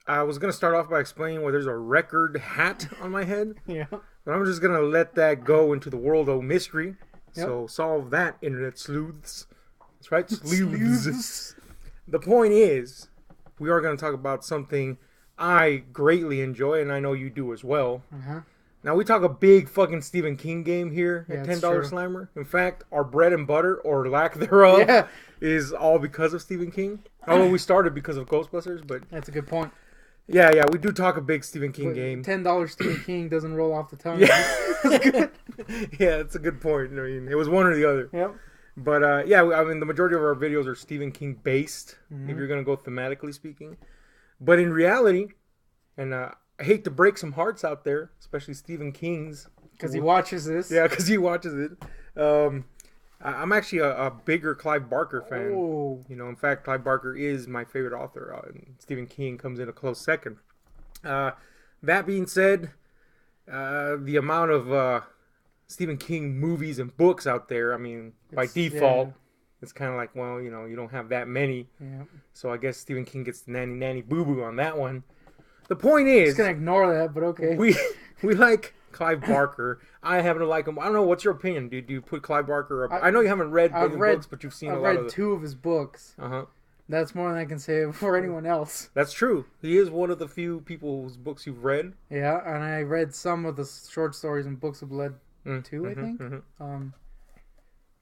I was going to start off by explaining why there's a record hat on my head. Yeah. But I'm just going to let that go into the world of mystery. Yep. So solve that, internet sleuths. That's right, sleuths. Sleuths. The point is, we are going to talk about something I greatly enjoy, and I know you do as well. Uh-huh. Now, we talk a big fucking Stephen King game here Yeah, at it's $10 true. Slammer. In fact, our bread and butter, or lack thereof, Yeah. is all because of Stephen King. Although we started because of Ghostbusters, but That's a good point. yeah, we do talk a big Stephen King But game. $10 Stephen King doesn't roll off the tongue. Yeah. Yeah, it's a good point. I mean, it was one or the other. Yep. But yeah, I mean, the majority of our videos are Stephen King based, Mhm. if you're going to go thematically speaking. But in reality, and I hate to break some hearts out there, especially Stephen King's. Because he watches this. Yeah, because he watches it. I'm actually a bigger Clive Barker fan. Oh. You know, in fact, Clive Barker is my favorite author. Stephen King comes in a close second. That being said, the amount of Stephen King movies and books out there, I mean, by default, it's kind of like, well, you know, you don't have that many. Yeah. So I guess Stephen King gets the nanny boo-boo on that one. The point is, Just gonna ignore that, but okay. we like Clive Barker. I happen to like him. I don't know. What's your opinion? Do you put Clive Barker up? I know you haven't read the books, but you've seen a lot of I've read 2 of his books. Uh-huh. That's more than I can say for anyone else. That's true. He is one of the few people whose books you've read. Yeah, and I read some of the short stories in Books of Blood too, I think.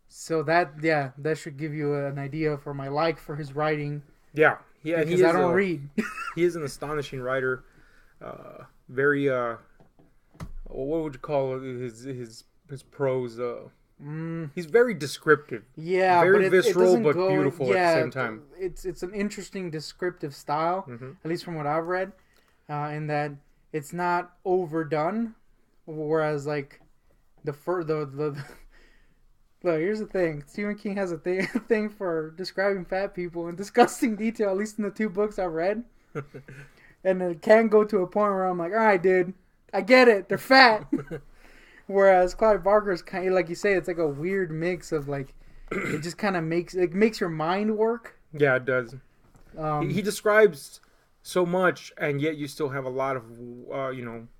So that should give you an idea for my like for his writing. Yeah, because I don't read. He is an astonishing writer. Very what would you call his prose? He's very descriptive. Yeah, very but visceral, it but go, beautiful at the same time. It's an interesting descriptive style, at least from what I've read, in that it's not overdone. Whereas like the look, here's the thing. Stephen King has a thing for describing fat people in disgusting detail, at least in the 2 books I've read. And it can go to a point where I'm like, all right, dude, I get it. They're fat. Whereas Clive Barker's kind of, like you say, it's like a weird mix of like, it just kind of makes your mind work. Yeah, it does. He describes so much, and yet you still have a lot of,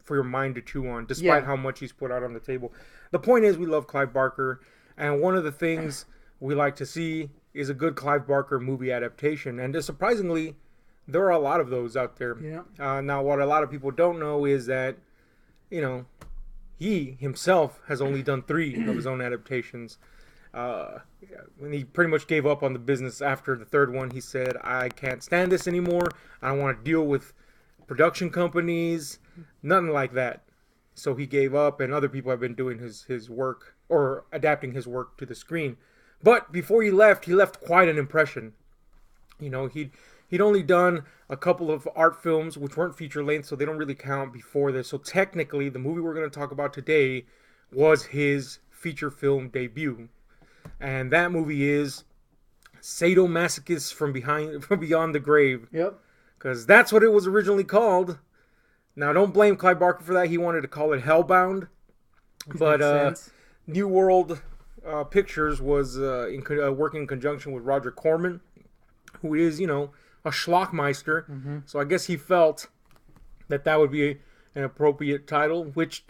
for your mind to chew on, despite how much he's put out on the table. The point is, we love Clive Barker. And one of the things we like to see is a good Clive Barker movie adaptation. And surprisingly, there are a lot of those out there. Yeah. Now, what a lot of people don't know is that, you know, he himself has only done 3 of his own adaptations. When he pretty much gave up on the business after the 3rd one, he said, I can't stand this anymore. I don't want to deal with production companies, nothing like that. So he gave up, and other people have been doing his work, or adapting his work to the screen. But before he left quite an impression. You know, he'd only done a couple of art films, which weren't feature length, so they don't really count before this. So technically, the movie we're going to talk about today was his feature film debut. And that movie is Sadomasochist from Beyond the Grave. Yep. Because that's what it was originally called. Now, don't blame Clive Barker for that. He wanted to call it Hellbound. But New World Pictures was working in conjunction with Roger Corman, who is, you know, a schlockmeister. Mm-hmm. So I guess he felt that would be an appropriate title, which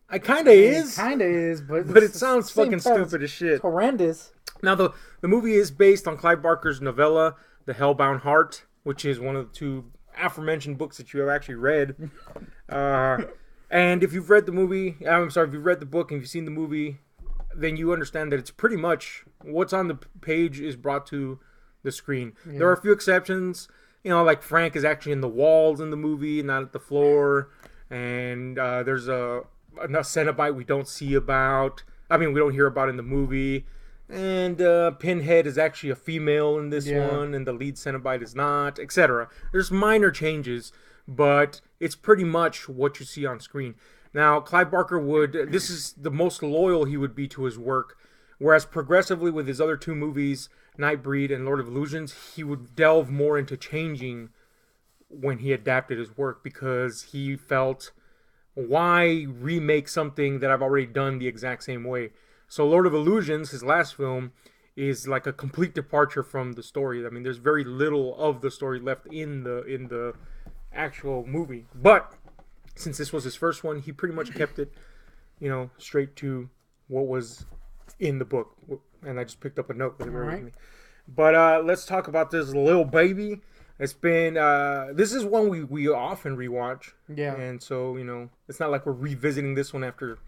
I kind of is. Kind of is, but it sounds fucking stupid as shit. It's horrendous. Now, the movie is based on Clive Barker's novella, The Hellbound Heart, which is one of the 2 aforementioned books that you have actually read. And if you've read the movie, if you've read the book and you've seen the movie, then you understand that it's pretty much what's on the page is brought to the screen. Yeah. There are a few exceptions, you know, like Frank is actually in the walls in the movie, not at the floor. And there's a Cenobite we don't see about. We don't hear about in the movie. And Pinhead is actually a female in this one, and the lead Cenobite is not, etc. There's minor changes, but it's pretty much what you see on screen. Now, Clive Barker this is the most loyal he would be to his work, whereas progressively with his other 2 movies, Nightbreed and Lord of Illusions, he would delve more into changing when he adapted his work, because he felt, why remake something that I've already done the exact same way? So Lord of Illusions, his last film, is like a complete departure from the story. I mean, there's very little of the story left in the actual movie. But since this was his first one, he pretty much kept it, straight to what was in the book. And I just picked up a note. With me. But let's talk about this little baby. It's been this is one we often rewatch. Yeah. And so, it's not like we're revisiting this one after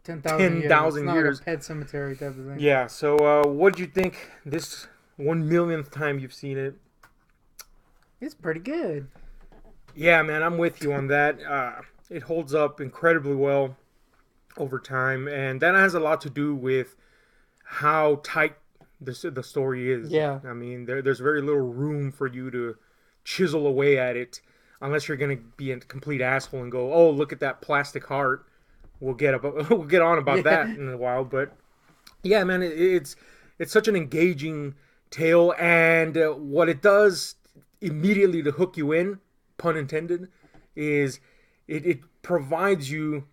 10,000 years. It's not like a Pet Cemetery type of thing. Yeah. So what do you think this 1,000,000th time you've seen it? It's pretty good. Yeah, man, I'm with you on that. It holds up incredibly well over time, and that has a lot to do with how tight the story is. Yeah. I mean, there's very little room for you to chisel away at it, unless you're going to be a complete asshole and go, "Oh, look at that plastic heart." We'll get on about that in a while, but yeah, man, it's such an engaging tale, and what it does immediately to hook you in, pun intended, is it provides you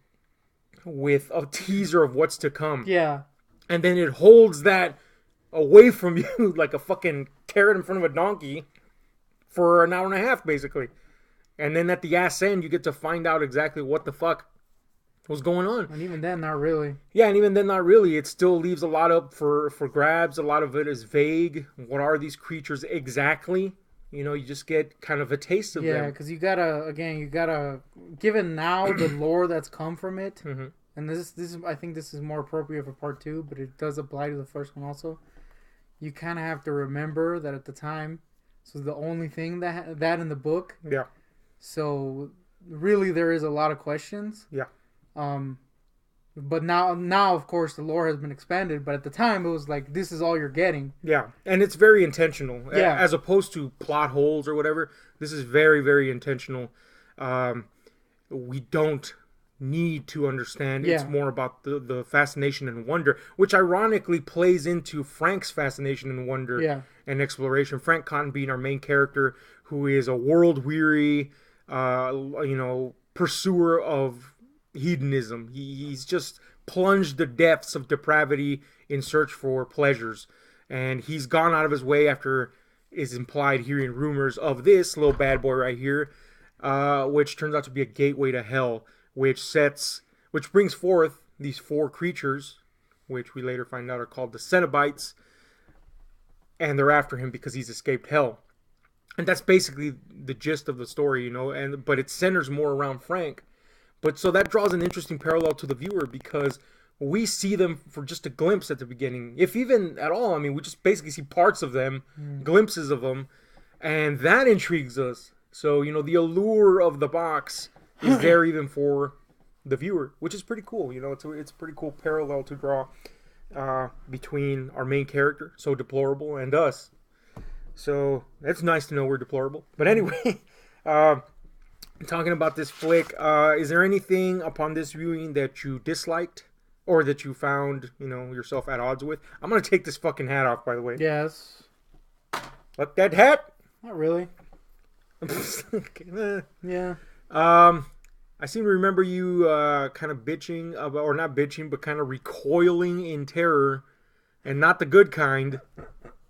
with a teaser of what's to come. Yeah. And then it holds that away from you like a fucking carrot in front of a donkey for an hour and a half, basically. And then at the ass end, you get to find out exactly what the fuck was going on. And even then, not really. Yeah, and even then, not really. It still leaves a lot up for grabs. A lot of it is vague. What are these creatures exactly? You just get kind of a taste of them. Yeah, because you gotta, given now the lore that's come from it, Mm-hmm. and this is, I think this is more appropriate for part 2, but it does apply to the first one also. You kind of have to remember that at the time, this was the only thing that in the book. Yeah. So really, there is a lot of questions. Yeah. But now of course the lore has been expanded, but at the time it was like, this is all you're getting. Yeah, and it's very intentional. Yeah. As opposed to plot holes or whatever, this is very, very intentional. We don't need to understand. Yeah. It's more about the fascination and wonder, which ironically plays into Frank's fascination and wonder and exploration. Frank Cotton being our main character, who is a world-weary, pursuer of hedonism. He's just plunged the depths of depravity in search for pleasures, and he's gone out of his way, after is implied hearing rumors of this little bad boy right here, which turns out to be a gateway to hell, which brings forth these 4 creatures, which we later find out are called the Cenobites, and they're after him because he's escaped hell. And that's basically the gist of the story, but it centers more around Frank. But so that draws an interesting parallel to the viewer, because we see them for just a glimpse at the beginning, if even at all. I mean, we just basically see parts of them, glimpses of them, and that intrigues us. So, the allure of the box is there even for the viewer, which is pretty cool. It's a pretty cool parallel to draw between our main character, so deplorable, and us. So it's nice to know we're deplorable. But anyway, talking about this flick, is there anything upon this viewing that you disliked, or that you found, yourself at odds with? I'm gonna take this fucking hat off, by the way. Yes. What, that hat? Not really. Okay. Yeah. I seem to remember you kind of bitching about, or not bitching, but kind of recoiling in terror, and not the good kind,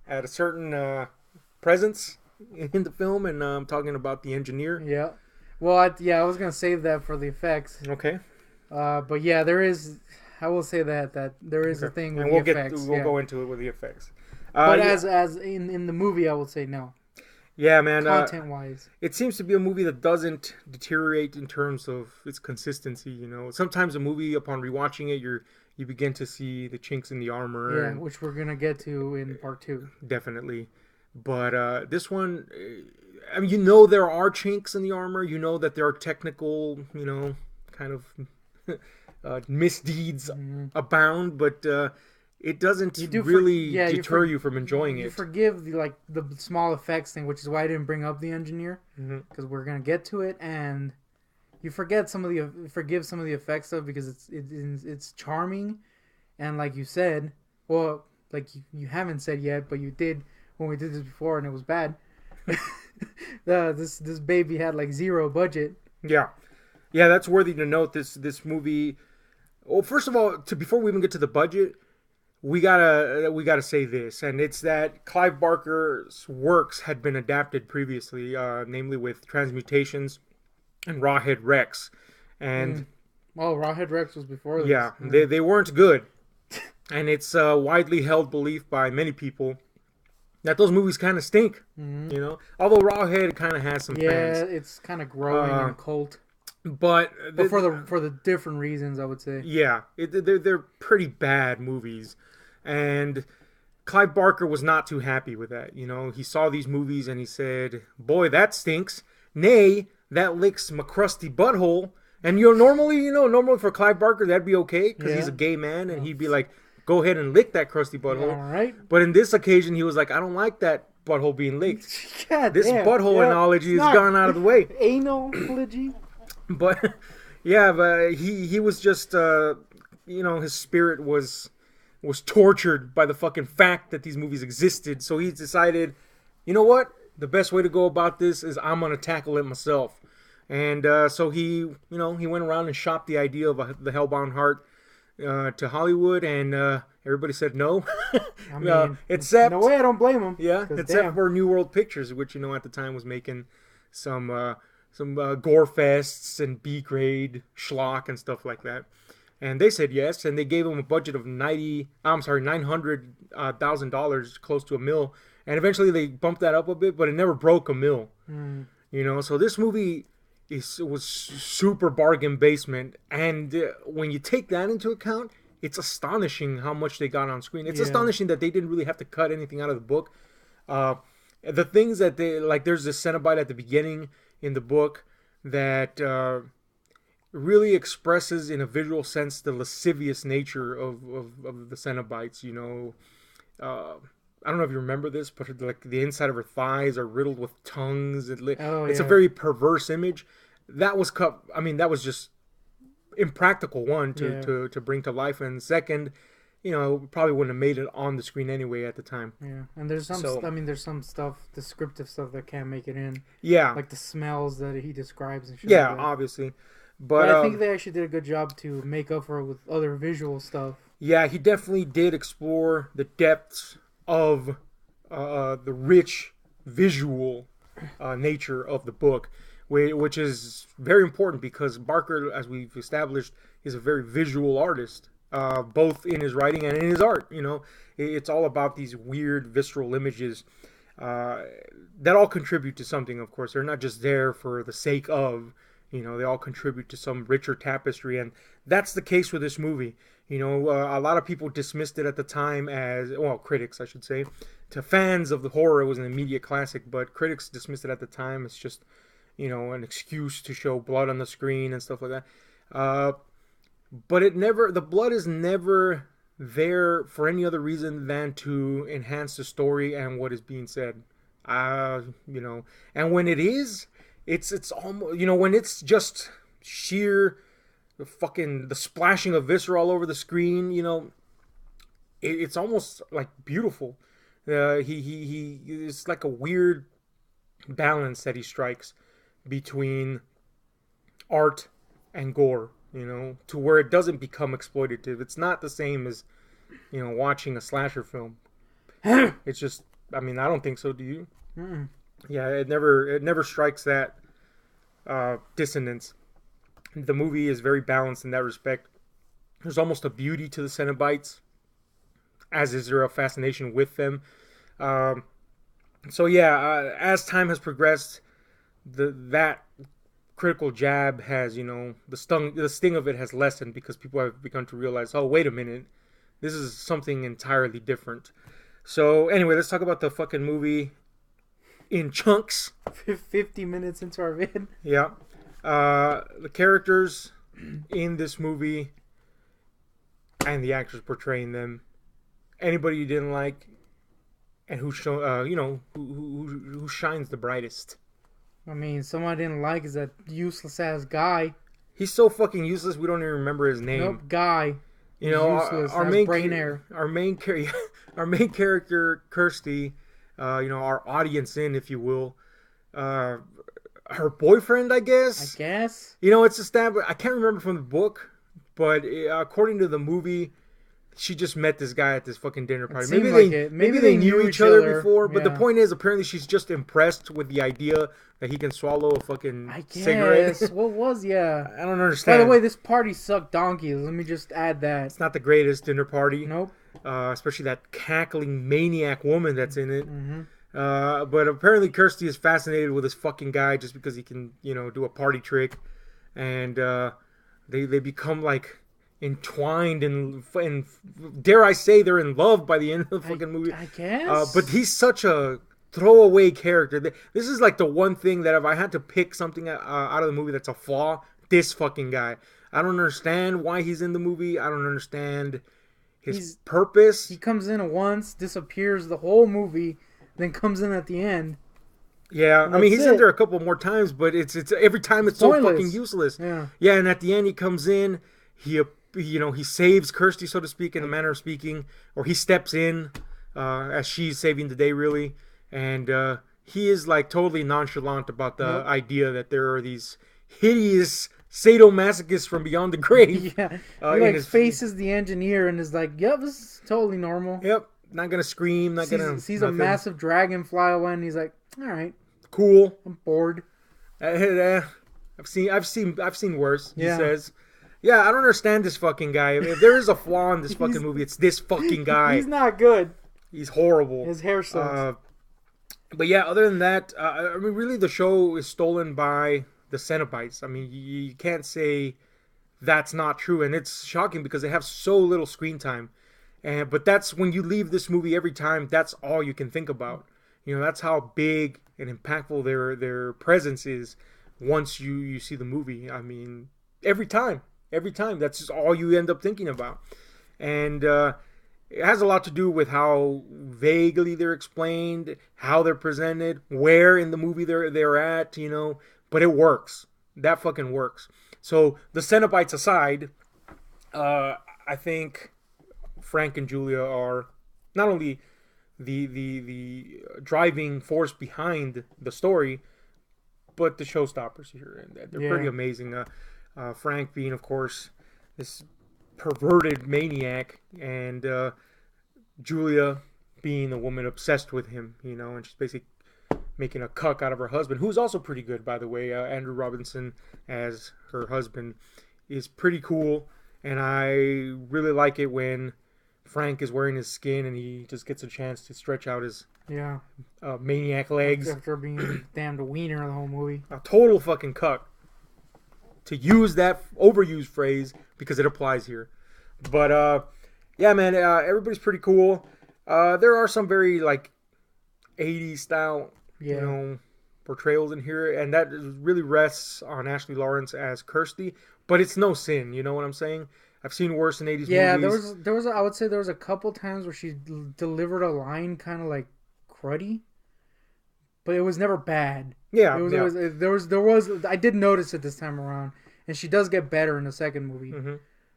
at a certain presence in the film, and I'm talking about the engineer. Yeah. Well, I was gonna save that for the effects. Okay. But yeah, there is. I will say that there is a thing with the effects. We'll go into it with the effects. But as in the movie, I would say no. Yeah, man. Content-wise, it seems to be a movie that doesn't deteriorate in terms of its consistency. Sometimes a movie, upon rewatching it, you begin to see the chinks in the armor. Yeah, which we're gonna get to in part 2. Definitely. But this one, I mean, there are chinks in the armor. That there are technical, kind of misdeeds abound, but it doesn't really deter you from enjoying it. You forgive the small effects thing, which is why I didn't bring up the engineer, because we're gonna get to it, and you forgive some of the effects stuff because it's charming, and like you said, well, like you haven't said yet, but you did when we did this before, and it was bad. This baby had like 0 budget. Yeah, that's worthy to note. This movie. Well, first of all, before we even get to the budget, we gotta say this, and it's that Clive Barker's works had been adapted previously, namely with Transmutations and Rawhead Rex, and well, Rawhead Rex was before this. yeah, they weren't good, and it's a widely held belief by many people that those movies kind of stink. You know, although Rawhead kind of has some fans. Yeah, it's kind of growing in cult. But for the different reasons, I would say. Yeah, they're pretty bad movies, and Clive Barker was not too happy with that. You know, he saw these movies and he said, "Boy, that stinks. Nay, that licks my crusty butthole." And normally for Clive Barker that'd be okay because he's a gay man, and he'd be like, "Go ahead and lick that crusty butthole." All right. But in this occasion, he was like, "I don't like that butthole being licked. God This damn. butthole analogy has gone out of the way." Analogy. But yeah, but he was just his spirit was tortured by the fucking fact that these movies existed. So he decided, you know what? The best way to go about this is I'm gonna tackle it myself. And so he went around and shopped the idea of the Hellbound Heart to Hollywood, and everybody said no. I mean, except no way, I don't blame him. Yeah, except for New World Pictures, which at the time was making some gore fests and B-grade schlock and stuff like that, and they said yes, and they gave him a budget of $900,000, close to $1 million, and eventually they bumped that up a bit, but it never broke $1 million. So this movie was super bargain basement, and when you take that into account, it's astonishing how much they got on screen. It's astonishing that they didn't really have to cut anything out of the book. The things that they like, there's this Cenobite at the beginning in the book that really expresses in a visual sense the lascivious nature of the Cenobites. I don't know if you remember this, but like the inside of her thighs are riddled with tongues. It's a very perverse image. That was cut. I mean, that was just impractical, one, to bring to life, and second, probably wouldn't have made it on the screen anyway at the time. Yeah, and there's some stuff, descriptive stuff that can't make it in. Yeah, like the smells that he describes and shit. Yeah, like that. Obviously, but I think they actually did a good job to make up for it with other visual stuff. Yeah, he definitely did explore the depths of the rich visual nature of the book, which is very important because Barker, as we've established, is a very visual artist. Both in his writing and in his art, it's all about these weird visceral images that all contribute to something. Of course, they're not just there for the sake of, they all contribute to some richer tapestry, and that's the case with this movie. A lot of people dismissed it at the time as, well, critics, I should say. To fans of the horror, it was an immediate classic, but critics dismissed it at the time as just, an excuse to show blood on the screen and stuff like that. But the blood is never there for any other reason than to enhance the story and what is being said. And when it is, it's almost, when it's just sheer the splashing of viscera all over the screen, it's almost like beautiful. It's like a weird balance that he strikes between art and gore. To where it doesn't become exploitative. It's not the same as, watching a slasher film. It's just, I don't think so. Do you? Mm-mm. Yeah, it never strikes that dissonance. The movie is very balanced in that respect. There's almost a beauty to the Cenobites, as is there a fascination with them. As time has progressed, that critical jab has, the sting of it has lessened because people have begun to realize, oh, wait a minute, this is something entirely different. So anyway, let's talk about the fucking movie in chunks. 50 minutes into our vid. Yeah. The characters in this movie and the actors portraying them. Anybody you didn't like, and who shines the brightest. Someone I didn't like is that useless ass guy. He's so fucking useless. We don't even remember his name. Nope, guy. Useless. Our main character, Kirsty. Our audience if you will. Her boyfriend, I guess. It's established. I can't remember from the book, but according to the movie, she just met this guy at this fucking dinner party. Maybe they knew each other before, but the point is, apparently she's just impressed with the idea that he can swallow a fucking cigarette. What was, I don't understand. By the way, this party sucked donkeys. Let me just add that. It's not the greatest dinner party. Nope. Especially that cackling maniac woman that's in it. But apparently Kirsty is fascinated with this fucking guy just because he can, do a party trick. And they become like entwined and dare I say they're in love by the end of the fucking movie. I guess. But he's such a throwaway character. This is like the one thing that if I had to pick something out of the movie that's a flaw, this fucking guy. I don't understand why he's in the movie. I don't understand his purpose. He comes in once, disappears the whole movie, then comes in at the end. Yeah, I mean, he's in there a couple more times, but it's every time it's so fucking useless. Yeah, and at the end he comes in, he saves Kirsty, so to speak, in a manner of speaking, or he steps in as she's saving the day, really, and he is like totally nonchalant about the idea that there are these hideous sadomasochists from beyond the grave. Yeah, he faces the engineer and is like, "Yep, this is totally normal." Yep, not gonna scream, sees a massive dragon fly away, and he's like, "All right, cool, I'm bored." I've seen worse. He says. Yeah, I don't understand this fucking guy. If there is a flaw in this fucking movie, it's this fucking guy. He's not good. He's horrible. His hair sucks. But yeah, other than that, I mean, really, the show is stolen by the Cenobites. I mean, you can't say that's not true, and it's shocking because they have so little screen time. But that's when you leave this movie every time. That's all you can think about. That's how big and impactful their presence is once you see the movie. I mean, every time. That's just all you end up thinking about. And it has a lot to do with how vaguely they're explained, how they're presented, where in the movie they're at, but it works. That fucking works. So the Cenobites aside, I think Frank and Julia are not only the driving force behind the story, but the showstoppers here. And they're pretty amazing. Frank being, of course, this perverted maniac, and Julia being a woman obsessed with him, and she's basically making a cuck out of her husband, who's also pretty good, by the way. Andrew Robinson as her husband is pretty cool, and I really like it when Frank is wearing his skin and he just gets a chance to stretch out his maniac legs. After being damned wiener the whole movie. A total fucking cuck. To use that overused phrase because it applies here. But, yeah, man, everybody's pretty cool. There are some very, 80s style, portrayals in here. And that really rests on Ashley Lawrence as Kirsty. But it's no sin, you know what I'm saying? I've seen worse in 80s movies. Yeah, I would say there was a couple times where she delivered a line kind of like cruddy. But it was never bad. Yeah, there was. I did notice it this time around, and she does get better in the second movie.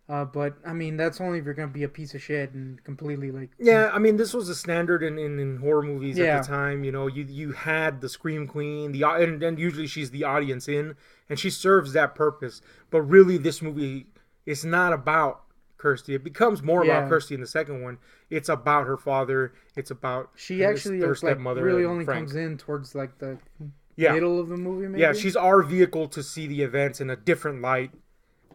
But I mean, that's only if you're gonna be a piece of shit and completely Yeah, I mean, this was a standard in horror movies at the time. You had the scream queen, and usually she's the audience in, and she serves that purpose. But really, this movie is not about Kirsty. It becomes more about Kirsty in the second one. It's about her father. It's about her stepmother. Really only Frank. Comes in towards the middle of the movie. Maybe? Yeah, she's our vehicle to see the events in a different light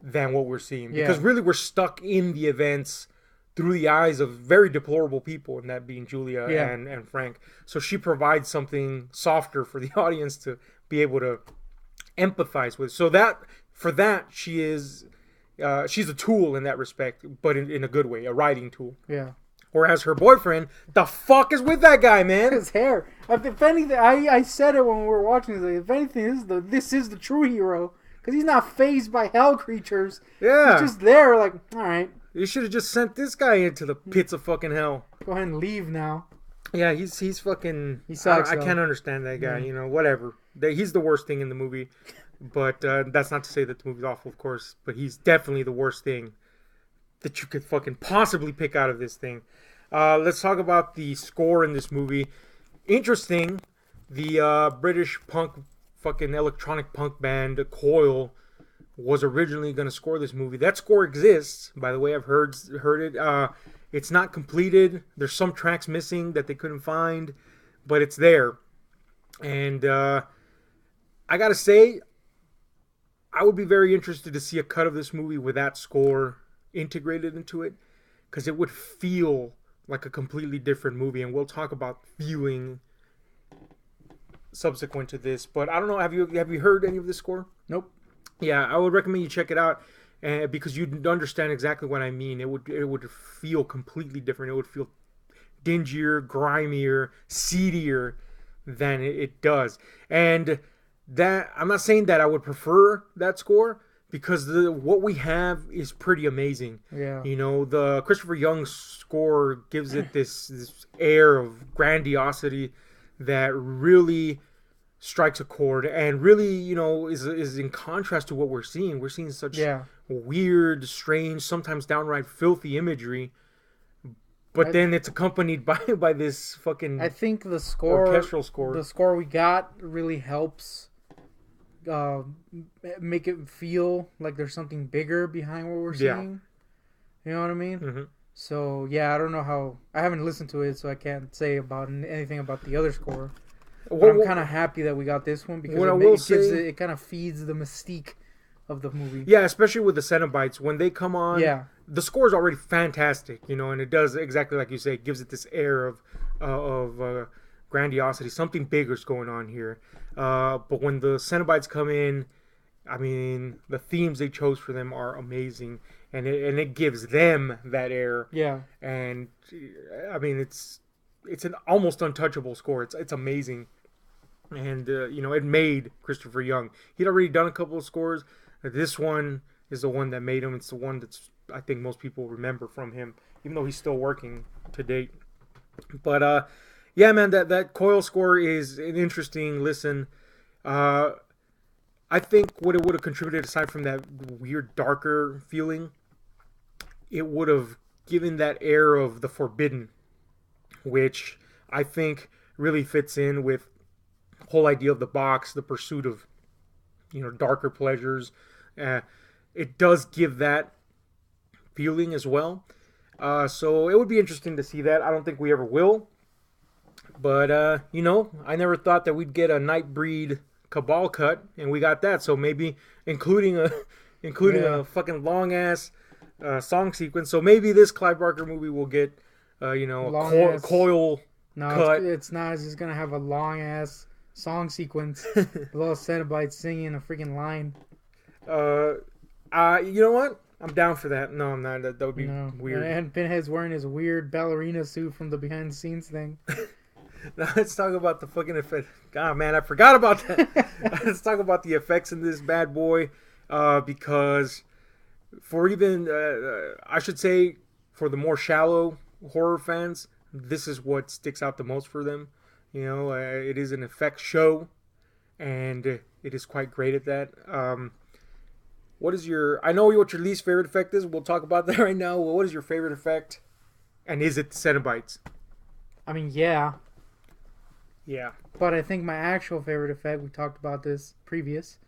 than what we're seeing. Because really, we're stuck in the events through the eyes of very deplorable people, and that being Julia and Frank. So she provides something softer for the audience to be able to empathize with. So she is. She's a tool in that respect, but in a good way, a writing tool. Yeah. Whereas her boyfriend, the fuck is with that guy, man? His hair. If anything, I said it when we were watching this. If anything, this is the true hero. Because he's not fazed by hell creatures. Yeah. He's just there all right. You should have just sent this guy into the pits of fucking hell. Go ahead and leave now. Yeah, he's fucking... He sucks, I can't understand that guy, whatever. He's the worst thing in the movie. But that's not to say that the movie's awful, of course. But he's definitely the worst thing that you could fucking possibly pick out of this thing. Let's talk about the score in this movie. Interesting. The British punk, fucking electronic punk band Coil was originally going to score this movie. That score exists, by the way. I've heard it. It's not completed. There's some tracks missing that they couldn't find, but it's there. And I gotta say, I would be very interested to see a cut of this movie with that score integrated into it, because it would feel like a completely different movie. And we'll talk about feeling subsequent to this. But I don't know. Have you heard any of this score? Nope. Yeah, I would recommend you check it out, because you'd understand exactly what I mean. It would feel completely different. It would feel dingier, grimier, seedier than it does. And that, I'm not saying that I would prefer that score, because what we have is pretty amazing. Yeah. You know, the Christopher Young score gives it this air of grandiosity that really strikes a chord, and really, you know, is in contrast to what we're seeing. We're seeing such weird, strange, sometimes downright filthy imagery, but then it's accompanied by this fucking, I think the score, orchestral score. The score we got really helps make it feel like there's something bigger behind what we're seeing. You know what I mean? Mm-hmm. So yeah, I don't know how. I haven't listened to it, so I can't say about anything about the other score. But I'm kind of happy that we got this one, because it kind of feeds the mystique of the movie. Yeah, especially with the Cenobites. When they come on, the score is already fantastic, you know, and it does exactly like you say. It gives it this air of grandiosity. Something bigger is going on here. But when the Cenobites come in, I mean, the themes they chose for them are amazing, and it gives them that air. Yeah. And I mean, it's an almost untouchable score. It's amazing. And, you know, it made Christopher Young. He'd already done a couple of scores. This one is the one that made him. It's the one that's, I think, most people remember from him, even though he's still working to date. But, yeah, man, that Coil score is an interesting listen. I think what it would have contributed, aside from that weird, darker feeling, it would have given that air of the forbidden, which I think really fits in with whole idea of the box, the pursuit of, you know, darker pleasures. It does give that feeling as well. So it would be interesting to see that. I don't think we ever will. But, you know, I never thought that we'd get a Nightbreed Cabal cut, and we got that. So maybe including a fucking long-ass song sequence. So maybe this Clive Barker movie will get, you know, a Coil cut. It's not. It's just going to have a long-ass song sequence. Little Cenobites singing a freaking line. You know what? I'm down for that. No, I'm not. That would be weird. And Pinhead's wearing his weird ballerina suit from the behind the scenes thing. Now let's talk about the fucking effect. God, man, I forgot about that. Let's talk about the effects in this bad boy, because for even, I should say, for the more shallow horror fans, this is what sticks out the most for them. You know, it is an effects show, and it is quite great at that. What is I know what your least favorite effect is. We'll talk about that right now. Well, what is your favorite effect? And is it the Cenobites? I mean, yeah. Yeah. But I think my actual favorite effect, we talked about this previous.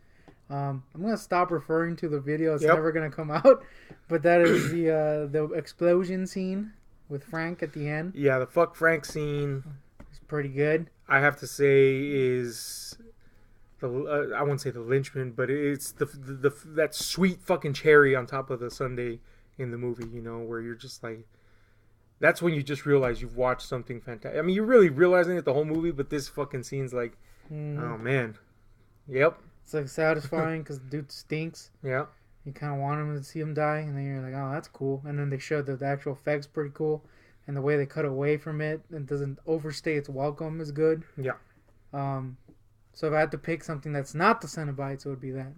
I'm going to stop referring to the video. It's never going to come out. But that is the explosion scene with Frank at the end. Yeah, the fuck Frank scene. It's pretty good. I have to say is... I won't say the linchpin, but it's that sweet fucking cherry on top of the sundae in the movie, you know, where you're just like, that's when you just realize you've watched something fantastic. I mean, you're really realizing it the whole movie, but this fucking scene's like, oh man, yep. It's like satisfying because the dude stinks. Yeah. You kind of want him to see him die, and then you're like, oh, that's cool. And then they show that the actual effects pretty cool, and the way they cut away from it and doesn't overstay its welcome is good. Yeah. So if I had to pick something that's not the Cenobites, it would be that.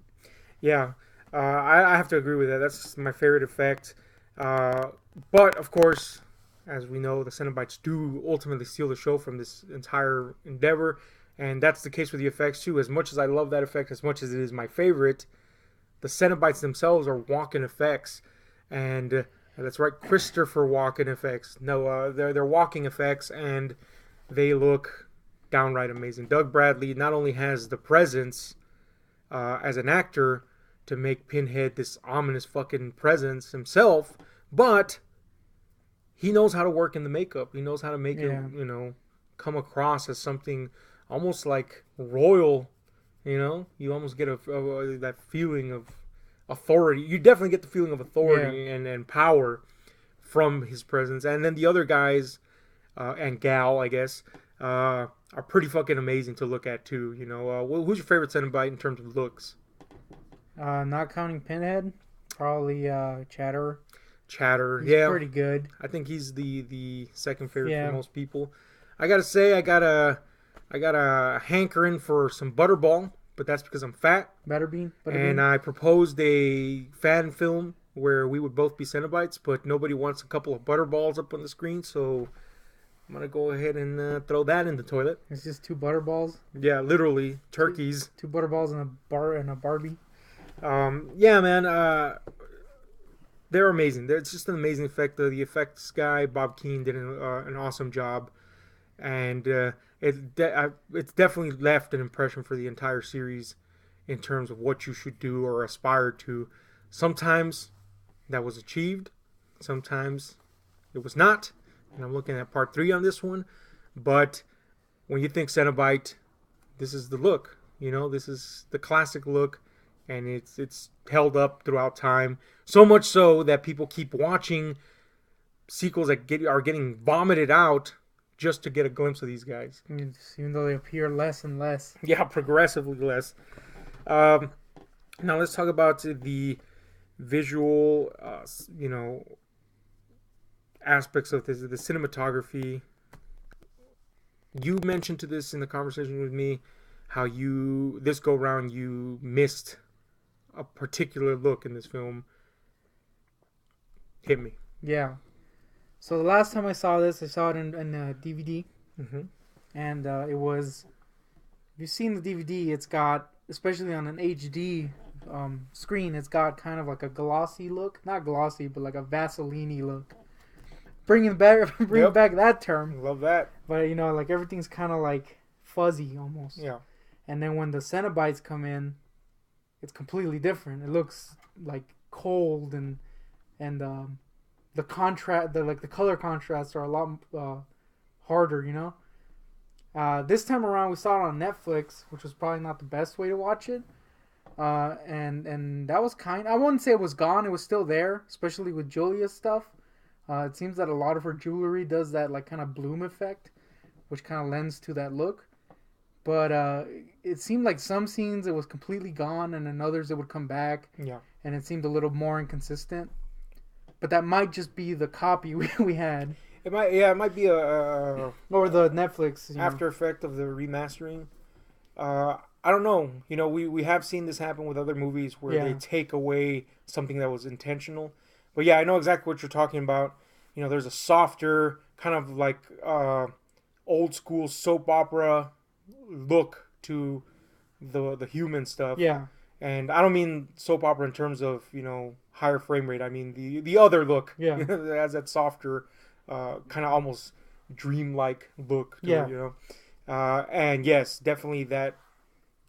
Yeah, I have to agree with that. That's my favorite effect. But, of course, as we know, the Cenobites do ultimately steal the show from this entire endeavor. And that's the case with the effects, too. As much as I love that effect, as much as it is my favorite, the Cenobites themselves are walking effects. And that's right, Christopher Walken effects. No, they're walking effects, and they look... downright amazing. Doug Bradley not only has the presence as an actor, to make Pinhead this ominous fucking presence himself, but he knows how to work in the makeup. He knows how to make it, come across as something almost like royal. You almost get that feeling of authority. You definitely get the feeling of authority and power from his presence. And then the other guys and gal, I guess, are pretty fucking amazing to look at too. Who's your favorite Cenobite in terms of looks? Not counting Pinhead, probably Chatterer. He's pretty good. I think he's the second favorite for most people. I gotta say, I got a hankering for some Butterball, but that's because I'm fat. Butterbean. And I proposed a fan film where we would both be Cenobites, but nobody wants a couple of Butterballs up on the screen, so I'm gonna go ahead and throw that in the toilet. It's just 2 Butterballs. Yeah, literally turkeys. 2 Butterballs and a Barbie. Yeah, man. They're amazing. It's just an amazing effect. The effects guy, Bob Keane, did an awesome job. And it's definitely left an impression for the entire series in terms of what you should do or aspire to. Sometimes that was achieved. Sometimes it was not. And I'm looking at part 3 on this one. But when you think Cenobite, this is the look. This is the classic look. And it's held up throughout time. So much so that people keep watching sequels that are getting vomited out just to get a glimpse of these guys. Even though they appear less and less. Yeah, progressively less. Now let's talk about the visual, aspects of this, the cinematography. You mentioned to this in the conversation with me how this go round you missed a particular look in this film. Hit me. Yeah. So the last time I saw this, I saw it in a DVD. Mm-hmm. And it was... If you've seen the DVD, it's got, especially on an HD screen, it's got kind of like a glossy look. Not glossy, but like a Vaseline-y look. Bringing back that term. Love that. But, like everything's kind of like fuzzy almost. Yeah. And then when the Cenobites come in, it's completely different. It looks like cold and the contrast, the color contrasts are a lot harder. This time around we saw it on Netflix, which was probably not the best way to watch it. And that was I wouldn't say it was gone. It was still there, especially with Julia's stuff. It seems that a lot of her jewelry does that like kind of bloom effect, which kind of lends to that look. But it seemed like some scenes it was completely gone, and in others it would come back. Yeah. And it seemed a little more inconsistent. But that might just be the copy we had. It might be a or the Netflix after effect of the remastering. I don't know. We have seen this happen with other movies where they take away something that was intentional. But yeah, I know exactly what you're talking about. There's a softer kind of like old school soap opera look to the human stuff. Yeah. And I don't mean soap opera in terms of, higher frame rate. I mean the other look. Yeah. It has that softer, kind of almost dreamlike look to it, and yes, definitely that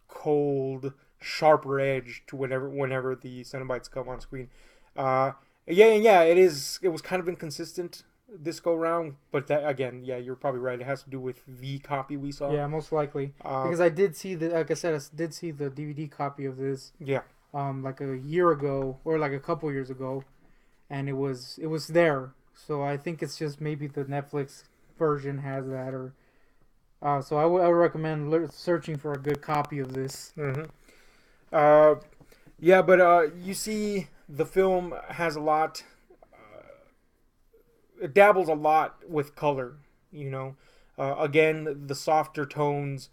cold, sharper edge to whenever the Cenobites come on screen. It was kind of inconsistent this go round, but that again, you're probably right. It has to do with the copy we saw. Yeah, most likely. Because I did see like I said, I did see the DVD copy of this. Yeah. Like a year ago or like a couple years ago, and it was there. So I think it's just maybe the Netflix version has that, or so I would recommend searching for a good copy of this. Mm-hmm. But you see, the film has a lot. It dabbles a lot with color, again, the softer tones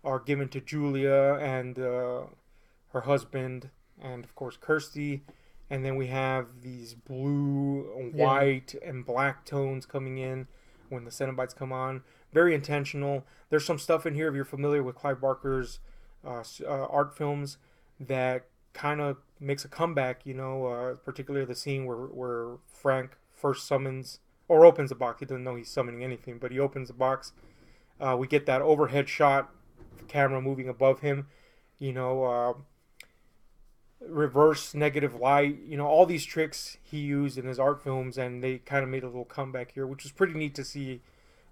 are given to Julia and her husband, and of course Kirsty, and then we have these blue, white, and black tones coming in when the Cenobites come on. Very intentional. There's some stuff in here, if you're familiar with Clive Barker's art films, that kind of makes a comeback, particularly the scene where Frank first summons or opens the box. He doesn't know he's summoning anything, but he opens the box. We get that overhead shot, the camera moving above him, reverse negative light. You know, all these tricks he used in his art films, and they kind of made a little comeback here, which was pretty neat to see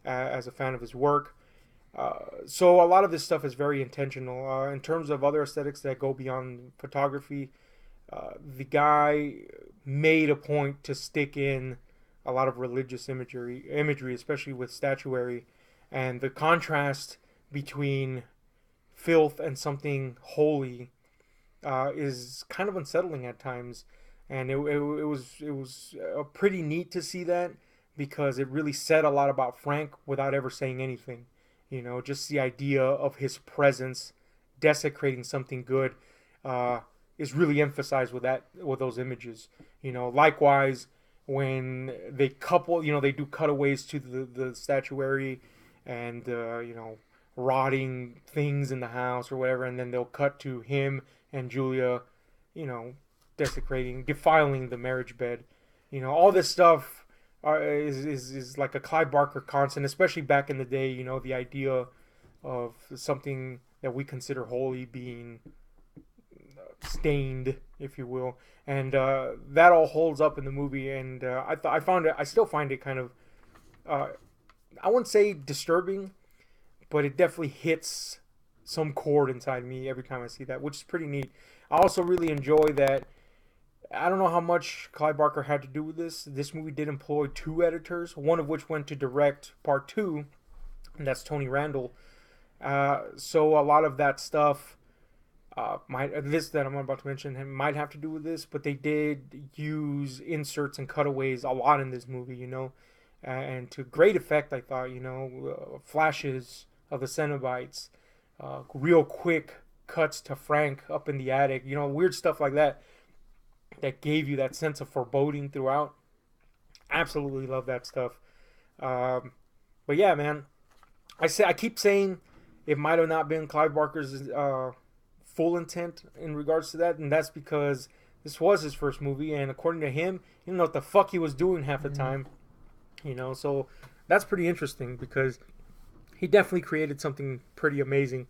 as a fan of his work. So a lot of this stuff is very intentional. In terms of other aesthetics that go beyond photography, the guy made a point to stick in a lot of religious imagery, especially with statuary, and the contrast between filth and something holy is kind of unsettling at times, and it was pretty neat to see that, because it really said a lot about Frank without ever saying anything. You know, just the idea of his presence desecrating something good is really emphasized with those images. You know, likewise when they they do cutaways to the statuary and rotting things in the house or whatever, and then they'll cut to him and Julia, defiling the marriage bed. You know, all this stuff is like a Clive Barker constant, especially back in the day. The idea of something that we consider holy being stained, if you will, and that all holds up in the movie. And I still find it kind of, I wouldn't say disturbing, but it definitely hits some chord inside me every time I see that, which is pretty neat. I also really enjoy that. I don't know how much Clive Barker had to do with this. This movie did employ 2 editors, one of which went to direct part 2, and that's Tony Randall. So a lot of that stuff, that I'm about to mention, might have to do with this, but they did use inserts and cutaways a lot in this movie, and to great effect, I thought. Flashes of the Cenobites, real quick cuts to Frank up in the attic, weird stuff like that gave you that sense of foreboding throughout. Absolutely love that stuff. But yeah, man, I keep saying it might have not been Clive Barker's full intent in regards to that, and that's because this was his first movie, and according to him, he didn't know what the fuck he was doing half the time. So that's pretty interesting, because he definitely created something pretty amazing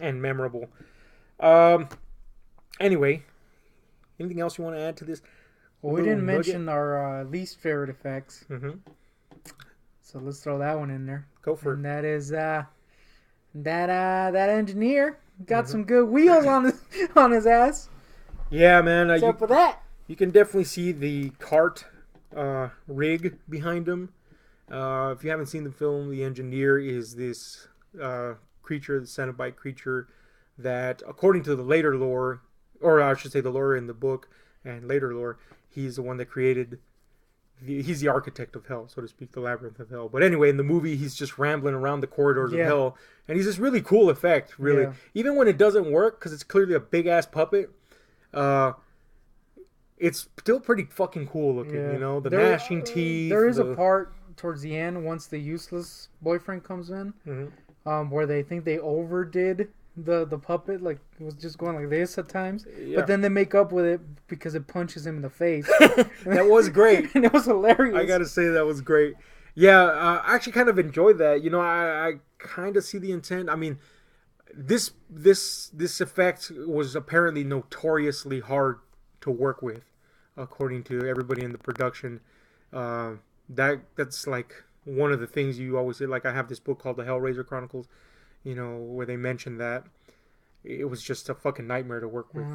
and memorable. Anyway, anything else you want to add to this? Well, we didn't mention our least favorite effects. Mm-hmm. So let's throw that one in there. Go for it. And that is that engineer got some good wheels on his ass. Yeah, man. Except for that, you can definitely see the cart rig behind him. If you haven't seen the film, the engineer is this creature, the Cenobite creature, that, according to the later lore, or I should say the lore in the book and later lore, he's the one that created, he's the architect of hell, so to speak, the labyrinth of hell. But anyway, in the movie, he's just rambling around the corridors of hell, and he's this really cool effect, really. Yeah. Even when it doesn't work, because it's clearly a big-ass puppet, it's still pretty fucking cool looking, the gnashing teeth. There is a part towards the end, once the useless boyfriend comes in, where they think they overdid the puppet, like it was just going like this at times, but then they make up with it because it punches him in the face. That was great. And it was hilarious. I gotta say, that was great. Yeah, I actually kind of enjoyed that. I kind of see the intent. I mean, this effect was apparently notoriously hard to work with, according to everybody in the production. That's like one of the things you always say. Like, I have this book called the Hellraiser Chronicles, where they mention that it was just a fucking nightmare to work with,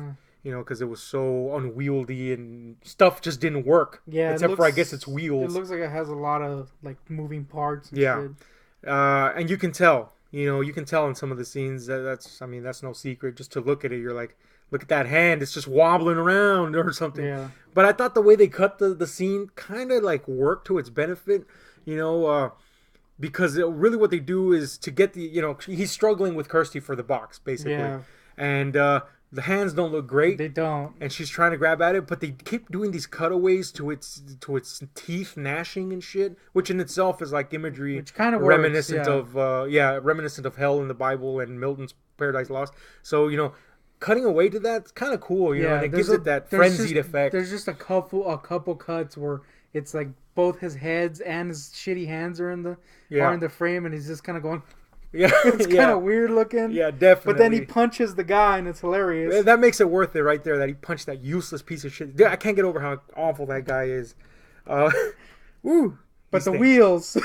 because it was so unwieldy and stuff just didn't work. Yeah, except for, I guess, its wheels. It looks like it has a lot of like moving parts and shit. And you can tell, you can tell in some of the scenes that's no secret. Just to look at it, you're like, look at that hand, it's just wobbling around or something. Yeah. But I thought the way they cut the scene kind of like worked to its benefit, because really what they do is to get he's struggling with Kirsty for the box, basically. Yeah. And the hands don't look great. They don't. And she's trying to grab at it, but they keep doing these cutaways to its teeth gnashing and shit, which in itself is like imagery, which kind of reminiscent of hell in the Bible and Milton's Paradise Lost. So, cutting away to that's kind of cool, and it gives it that frenzied effect. There's just a couple cuts where it's like both his heads and his shitty hands are in the frame, and he's just kind of going Yeah, It's kind of weird looking. Yeah, definitely. But then he punches the guy, and it's hilarious. That makes it worth it right there. That he punched that useless piece of shit. Dude, I can't get over how awful that guy is. Woo. But the wheels.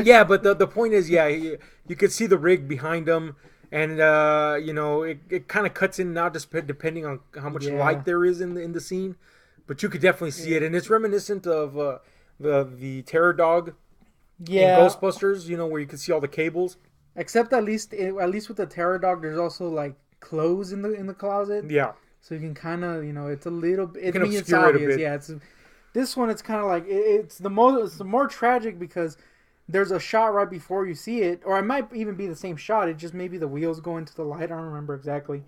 Yeah, but the point is, yeah, you could see the rig behind him, and you know, it kind of cuts in and out just depending on how much light there is in the scene. But you could definitely see it, and it's reminiscent of the Terror Dog in Ghostbusters. You know, where you can see all the cables. Except at least with the Terror Dog, there's also like clothes in the closet. Yeah. So you can kind of, you know, it's a little bit. You can obscure it a bit. Yeah, this one. It's kind of like it's the more tragic because there's a shot right before you see it, or it might even be the same shot. It just maybe the wheels go into the light. I don't remember exactly.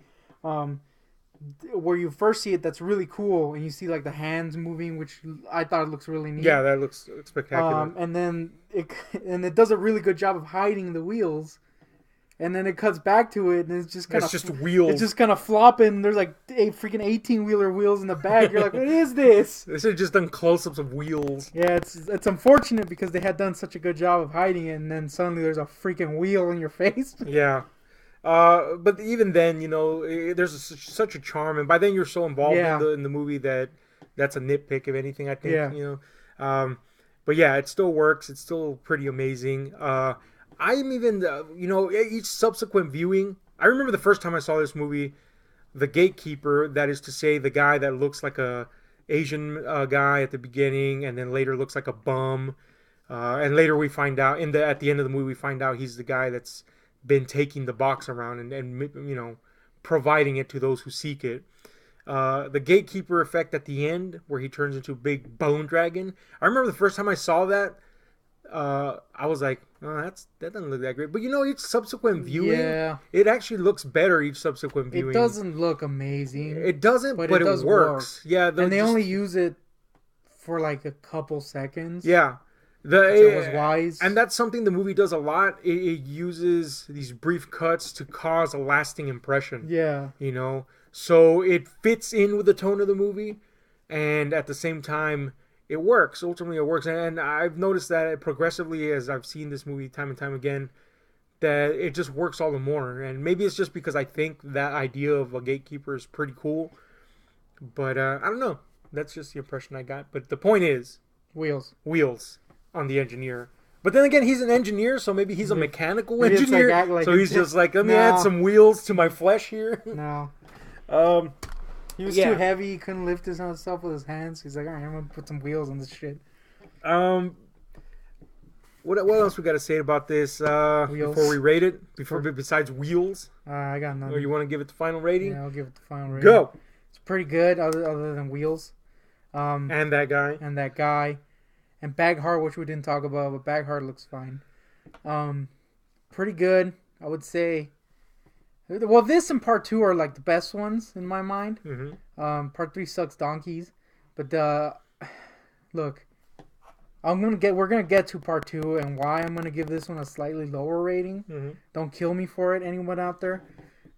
Where you first see it, that's really cool, and you see like the hands moving, which I thought looks really neat. Yeah, that looks spectacular. And then it does a really good job of hiding the wheels. And then it cuts back to it, and it's just kind of wheels. It's just kind of flopping. There's like freaking 18-wheeler wheels in the back. You're like, what is this? This is just done close-ups of wheels. Yeah, it's unfortunate because they had done such a good job of hiding it, and then suddenly there's a freaking wheel in your face. Yeah. But even then, you know, there's such a charm, and by then you're so involved in the movie that's a nitpick, if anything, I think. Yeah. You know, but yeah, it still works. It's still pretty amazing. I'm even, you know, each subsequent viewing. I remember the first time I saw this movie, the gatekeeper, that is to say, the guy that looks like a Asian guy at the beginning, and then later looks like a bum, and later we find out at the end of the movie we find out he's the guy that's been taking the box around and you know, providing it to those who seek it. The gatekeeper effect at the end, where he turns into a big bone dragon. I remember the first time I saw that, I was like, oh, that doesn't look that great. But you know, each subsequent viewing, it actually looks better each subsequent viewing. It doesn't look amazing. It doesn't, but it does works. Work. Yeah, and they only use it for like a couple seconds. Yeah. It was wise. And that's something the movie does a lot. It uses these brief cuts to cause a lasting impression. Yeah. You know? So it fits in with the tone of the movie, and at the same time, it works. Ultimately, it works. And I've noticed that progressively as I've seen this movie time and time again, that it just works all the more. And maybe it's just because I think that idea of a gatekeeper is pretty cool. But I don't know. That's just the impression I got. But the point is... Wheels on the engineer. But then again, he's an engineer, so maybe he's a mechanical engineer. Like so he's just like, let me add some wheels to my flesh here. No. He was too heavy. He couldn't lift himself with his hands. He's like, all right, I'm going to put some wheels on this shit. What else we got to say about this before we rate it? Besides wheels? I got nothing. Or you want to give it the final rating? Yeah, I'll give it the final rating. Go! It's pretty good, other than wheels. And that guy. And Bagheart, which we didn't talk about, but Bagheart looks fine. Pretty good, I would say. Well, this and part 2 are like the best ones in my mind. Mm-hmm. Part 3 sucks donkeys, but look, we're gonna get to part 2 and why I'm gonna give this one a slightly lower rating. Mm-hmm. Don't kill me for it, anyone out there.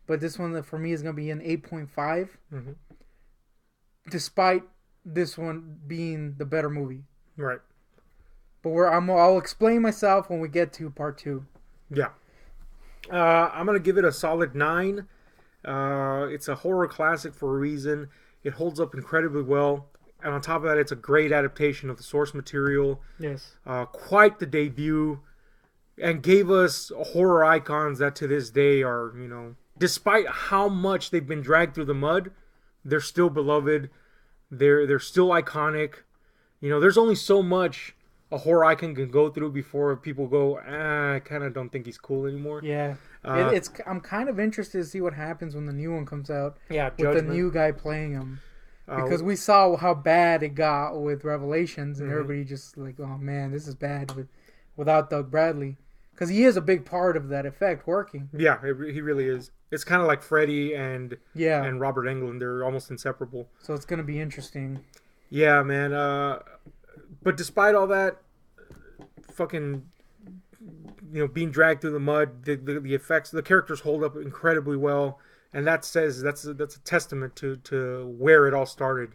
But this one for me is gonna be an 8.5, mm-hmm. despite this one being the better movie. Right. But I'll explain myself when we get to part 2. Yeah. I'm going to give it a solid 9. It's a horror classic for a reason. It holds up incredibly well. And on top of that, it's a great adaptation of the source material. Yes. Quite the debut. And gave us horror icons that to this day are, you know, despite how much they've been dragged through the mud, they're still beloved. They're still iconic. You know, there's only so much a horror icon can go through before people go, I kind of don't think he's cool anymore. Yeah. I'm kind of interested to see what happens when the new one comes out. Yeah, with the new guy playing him. Because we saw how bad it got with Revelations, and everybody just like, oh man, this is bad without Doug Bradley. Because he is a big part of that effect working. Yeah, he really is. It's kind of like Freddy and Robert Englund. They're almost inseparable. So it's going to be interesting. Yeah, man. But despite all that, fucking, you know, being dragged through the mud, the effects, the characters hold up incredibly well, and that's a testament to where it all started.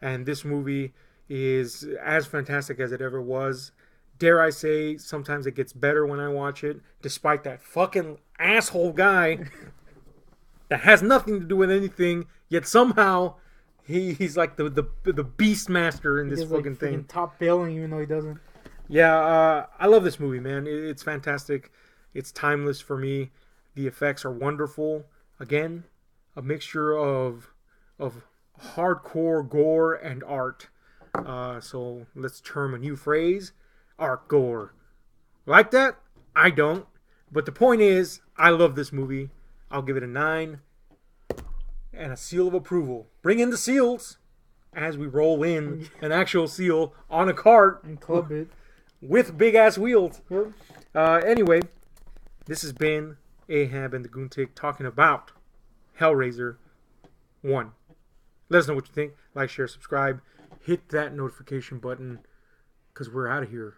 And this movie is as fantastic as it ever was, Dare I say, sometimes it gets better when I watch it, despite that fucking asshole guy that has nothing to do with anything, yet somehow he's like the beast master in this fucking thing. Top billing, even though he doesn't. Yeah, I love this movie, man. It's fantastic. It's timeless for me. The effects are wonderful. Again, a mixture of hardcore gore and art. So let's term a new phrase: art gore. Like that? I don't. But the point is, I love this movie. I'll give it a 9 and a seal of approval. Bring in the seals as we roll in an actual seal on a cart and club it with big ass wheels. Yep. Anyway, this has been Ahab and the Goontick talking about Hellraiser 1. Let us know what you think. Like, share, subscribe. Hit that notification button because we're out of here.